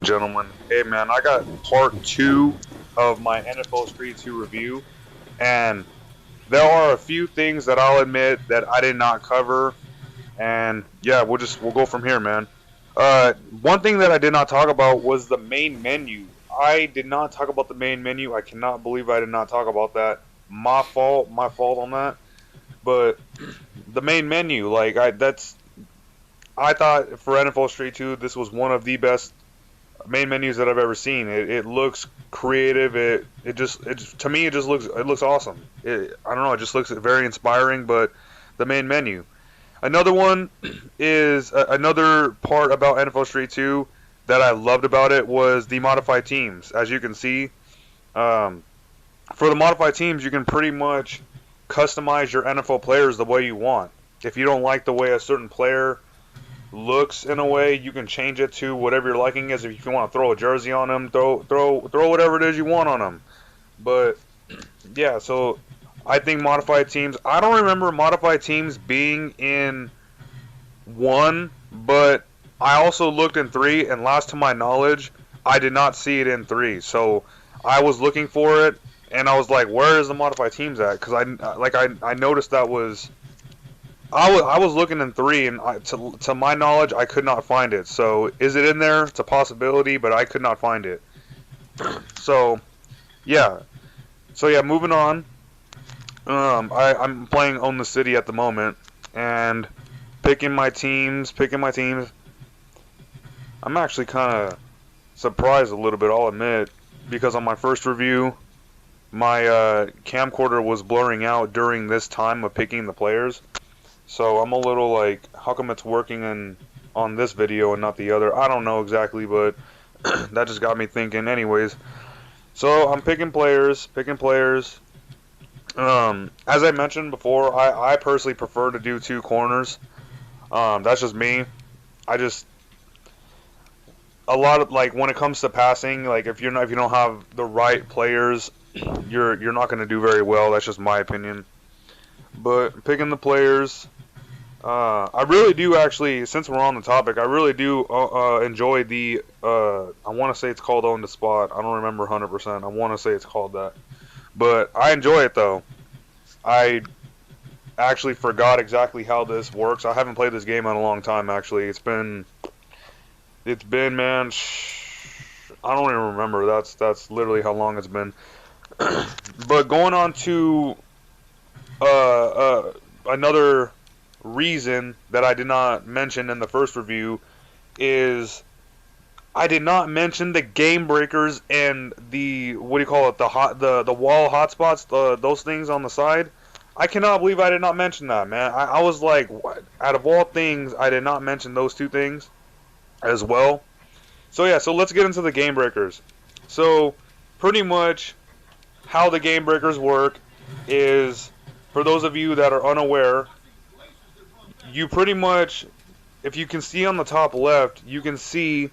Gentlemen. Hey man, I got part 2 of my NFL Street 2 review, and there are a few things that I'll admit that I did not cover, and yeah, we'll go from here, man. One thing that I did not talk about was the main menu. I did not talk about the main menu. I cannot believe I did not talk about that. My fault on that. But the main menu, I thought for NFL Street 2, this was one of the best main menus that I've ever seen. It looks creative. To me, it looks awesome. I don't know. It just looks very inspiring. But the main menu. Another one is another part about NFL Street 2 that I loved about it was the modified teams. As you can see, um, for the modified teams, you can pretty much customize your NFL players the way you want. If you don't like the way a certain player looks in a way, you can change it to whatever your liking is. If you want to throw a jersey on them, throw whatever it is you want on them. But yeah, so I think modified teams. I don't remember modified teams being in one, but I also looked in three, and last to my knowledge, I did not see it in three. So I was looking for it, and I was like, "Where is the modified teams at?" Because I noticed that was I was looking in three, and to my knowledge, I could not find it. So, is it in there? It's a possibility, but I could not find it. So, yeah. So yeah, moving on. I'm playing Own the City at the moment, and picking my teams. I'm actually kind of surprised a little bit, I'll admit, because on my first review, my camcorder was blurring out during this time of picking the players. So I'm a little like, how come it's working on this video and not the other? I don't know exactly, but that just got me thinking. Anyways, so I'm picking players. As I mentioned before, I personally prefer to do two corners. That's just me. I just a lot of like when it comes to passing, like if you don't have the right players, you're not going to do very well. That's just my opinion. But picking the players. I really do actually, since we're on the topic, I really do enjoy the, I want to say it's called On the Spot. I don't remember 100%. I want to say it's called that. But I enjoy it, though. I actually forgot exactly how this works. I haven't played this game in a long time, actually. Man, I don't even remember. That's literally how long it's been. But going on to another reason that I did not mention in the first review is I did not mention the game breakers and the what do you call it, the wall hotspots, those things on the side. I cannot believe I did not mention that, man. I was like, what? Out of all things, I did not mention those two things as well. So yeah, so let's get into the game breakers. So pretty much how the game breakers work is, for those of you that are unaware, you pretty much, if you can see on the top left, you can see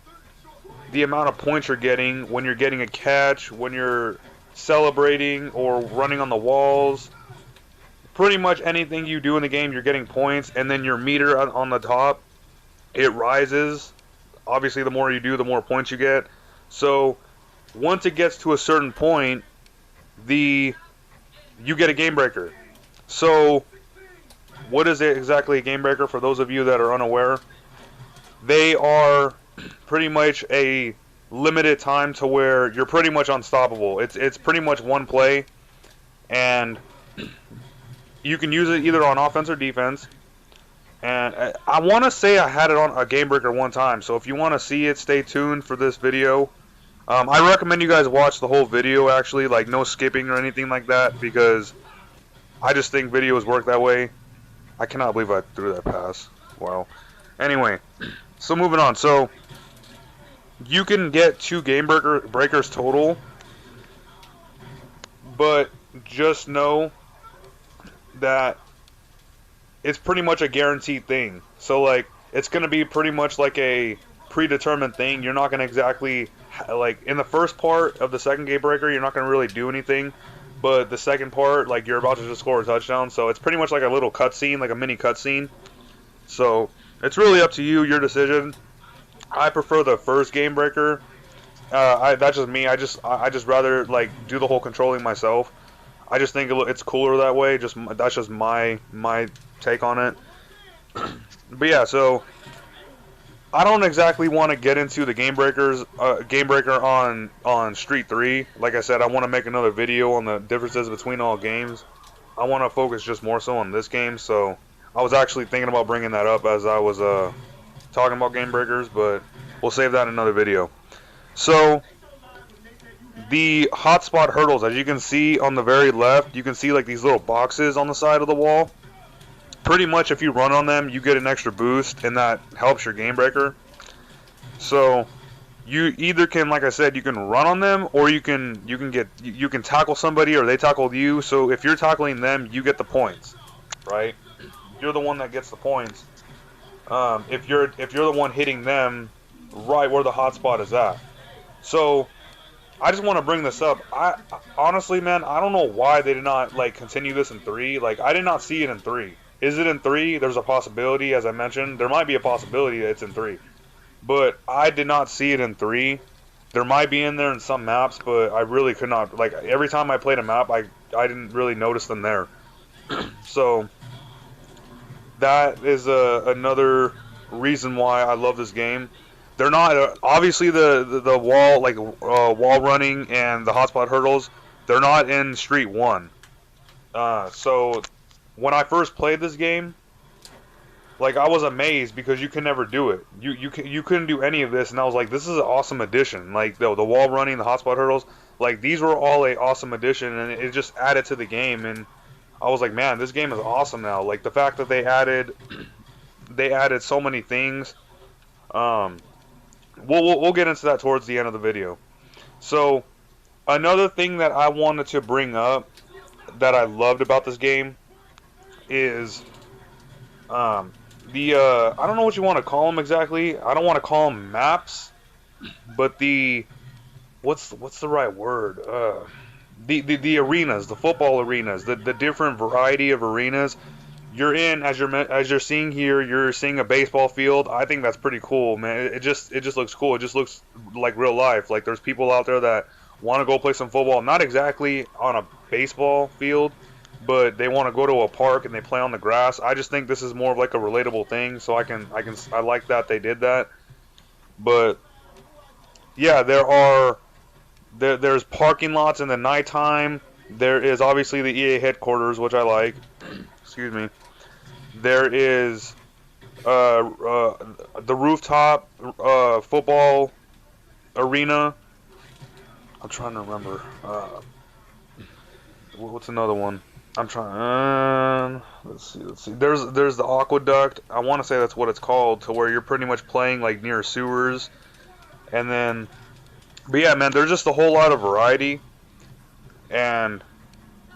the amount of points you're getting when you're getting a catch, when you're celebrating or running on the walls. Pretty much anything you do in the game, you're getting points, and then your meter on the top, it rises. Obviously, the more you do, the more points you get. So once it gets to a certain point, you get a game breaker. So what is it exactly a game breaker for those of you that are unaware? They are pretty much a limited time to where you're pretty much unstoppable. It's pretty much one play, and you can use it either on offense or defense. And I want to say I had it on a game breaker one time, so if you want to see it, stay tuned for this video. I recommend you guys watch the whole video, actually, like no skipping or anything like that, because I just think videos work that way. I cannot believe I threw that pass. Wow. Anyway, so moving on. So you can get two game breakers total, but just know that it's pretty much a guaranteed thing. So like it's going to be pretty much like a predetermined thing. You're not going to exactly, like in the first part of the second game breaker, you're not going to really do anything. But the second part, like you're about to just score a touchdown, so it's pretty much like a little cutscene, like a mini cutscene. So it's really up to you, your decision. I prefer the first game breaker That's just me. I just rather like do the whole controlling myself. I just think it's cooler that way. That's just my take on it. But yeah, so I don't exactly want to get into the game breaker on Street 3. Like I said, I want to make another video on the differences between all games. I want to focus just more so on this game. So I was actually thinking about bringing that up as I was talking about game breakers, but we'll save that in another video. So the hotspot hurdles, as you can see on the very left, you can see like these little boxes on the side of the wall. Pretty much if you run on them, you get an extra boost, and that helps your game breaker. So you either can, like I said, you can run on them, or you can tackle somebody, or they tackle you. So if you're tackling them, you get the points, right? You're the one that gets the points. If you're the one hitting them right where the hotspot is at. So I just want to bring this up. I honestly, man, I don't know why they did not like continue this in 3. Like I did not see it in 3. Is it in 3? There's a possibility, as I mentioned. There might be a possibility that it's in 3. But I did not see it in 3. There might be in there in some maps, but I really could not. Like, every time I played a map, I didn't really notice them there. So, that is another reason why I love this game. They're not, obviously the wall, like, wall running and the hotspot hurdles, they're not in Street 1. So when I first played this game, like I was amazed because you can never do it. You couldn't do any of this, and I was like, this is an awesome addition. Like the wall running, the hotspot hurdles, like these were all a awesome addition, and it just added to the game. And I was like, man, this game is awesome now. Like the fact that they added so many things. We'll get into that towards the end of the video. So another thing that I wanted to bring up that I loved about this game is I don't know what you want to call them exactly. I don't want to call them maps, but what's the right word? The arenas, the football arenas, the different variety of arenas you're in. As you're seeing here, you're seeing a baseball field. I think that's pretty cool, man. It just looks cool. It just looks like real life. Like there's people out there that want to go play some football, not exactly on a baseball field, but they want to go to a park and they play on the grass. I just think this is more of like a relatable thing, so I like that they did that. But yeah, there's parking lots in the nighttime. There is obviously the EA headquarters, which I like. Excuse me. There is the rooftop football arena. I'm trying to remember. What's another one? I'm trying. Let's see. There's the aqueduct. I want to say that's what it's called, to where you're pretty much playing like near sewers. And then, but yeah, man, there's just a whole lot of variety. And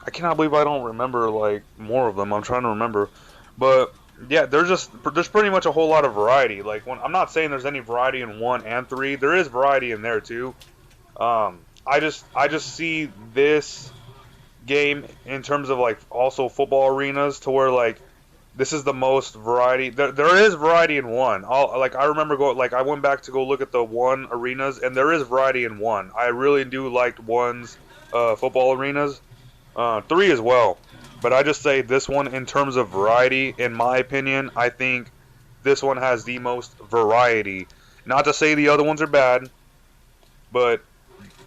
I cannot believe I don't remember like more of them. I'm trying to remember, but yeah, there's pretty much a whole lot of variety. Like I'm not saying there's any variety in 1 and 3. There is variety in there too. I just see this game in terms of like also football arenas, to where like this is the most variety. There is variety in 1. I remember I went back to go look at the 1 arenas, and there is variety in 1. I really do like 1's football arenas. 3 as well, but I just say this one in terms of variety, in my opinion, I think this one has the most variety. Not to say the other ones are bad, but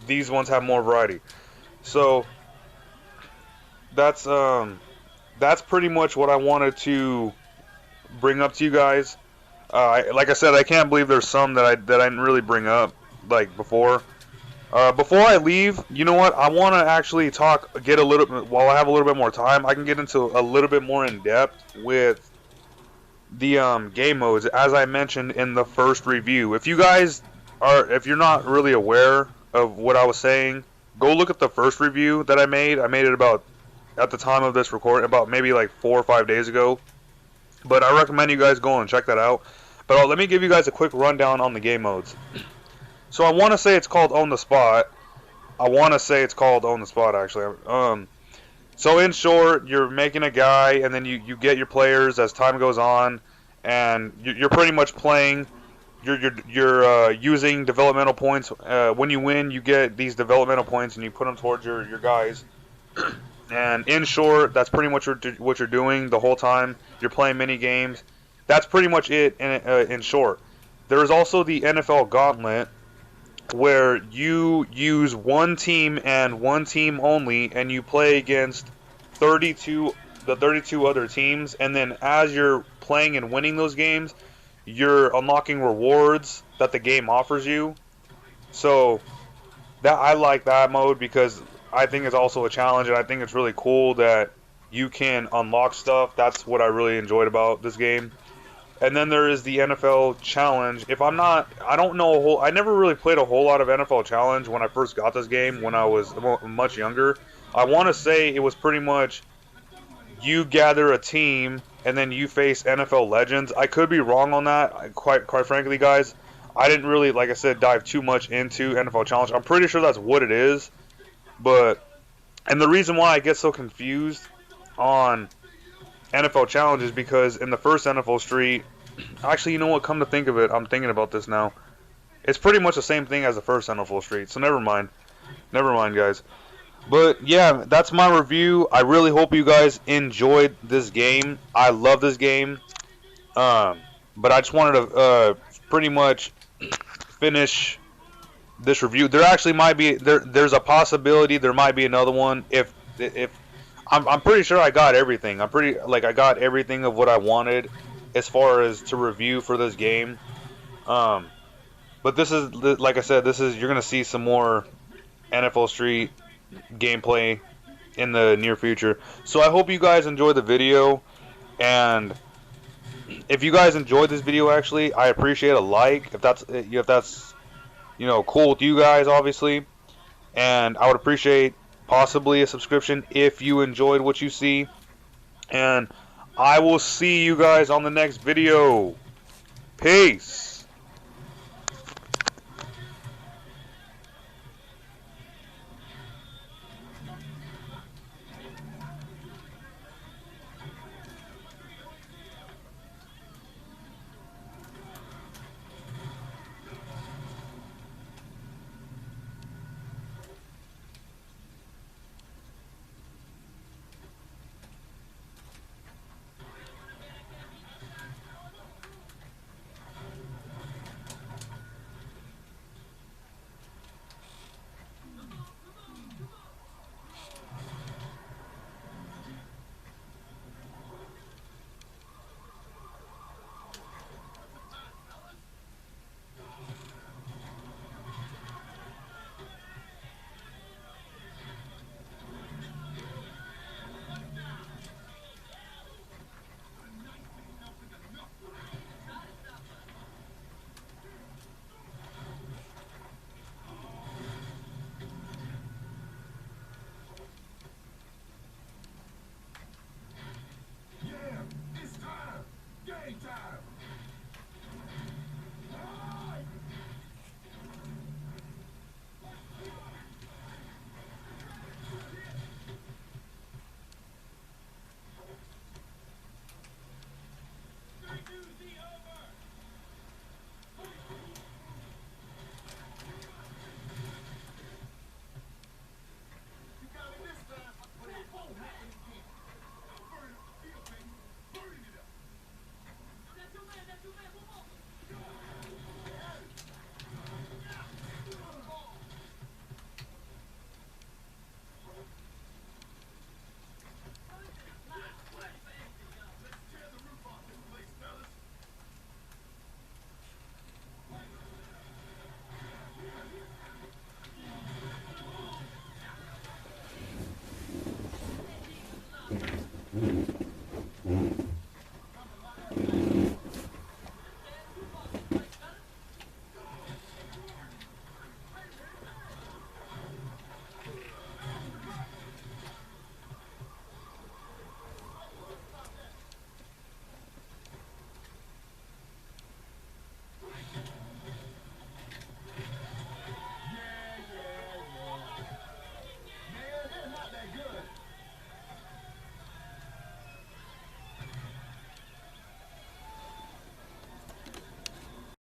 these ones have more variety. So that's pretty much what I wanted to bring up to you guys. Like I said, I can't believe there's some that I didn't really bring up like before. Before I leave, you know what? I want to actually get a little bit, while I have a little bit more time, I can get into a little bit more in depth with the game modes, as I mentioned in the first review. If you're not really aware of what I was saying, go look at the first review that I made. I made it about, at the time of this recording, about maybe like 4 or 5 days ago. But I recommend you guys go and check that out. But let me give you guys a quick rundown on the game modes. So I want to say it's called On the Spot. Actually. So in short, you're making a guy, and then you get your players as time goes on, and you're pretty much playing you're using developmental points. When you win, you get these developmental points, and you put them towards your guys. And in short, that's pretty much what you're doing the whole time. You're playing mini games. That's pretty much it in short. There is also the NFL Gauntlet, where you use one team and one team only, and you play against 32 other teams, and then as you're playing and winning those games, you're unlocking rewards that the game offers you. So that I like that mode because I think it's also a challenge, and I think it's really cool that you can unlock stuff. That's what I really enjoyed about this game. And then there is the NFL Challenge. I don't know I never really played a whole lot of NFL Challenge when I first got this game when I was much younger. I want to say it was pretty much you gather a team and then you face NFL legends. I could be wrong on that. Quite frankly, guys, I didn't really, like I said, dive too much into NFL Challenge. I'm pretty sure that's what it is. And the reason why I get so confused on NFL Challenge is because in the first NFL Street, actually, you know what? Come to think of it, I'm thinking about this now. It's pretty much the same thing as the first NFL Street, so never mind. Never mind, guys. But yeah, that's my review. I really hope you guys enjoyed this game. I love this game. But I just wanted to pretty much finish this review. There actually might be there's a possibility there might be another one if I'm pretty sure I got everything. I got everything of what I wanted as far as to review for this game. But this is, like I said, you're gonna see some more NFL Street gameplay in the near future. So I hope you guys enjoyed the video, and if you guys enjoyed this video, actually, I appreciate a like if that's cool with you guys, obviously, and I would appreciate possibly a subscription if you enjoyed what you see, and I will see you guys on the next video. Peace.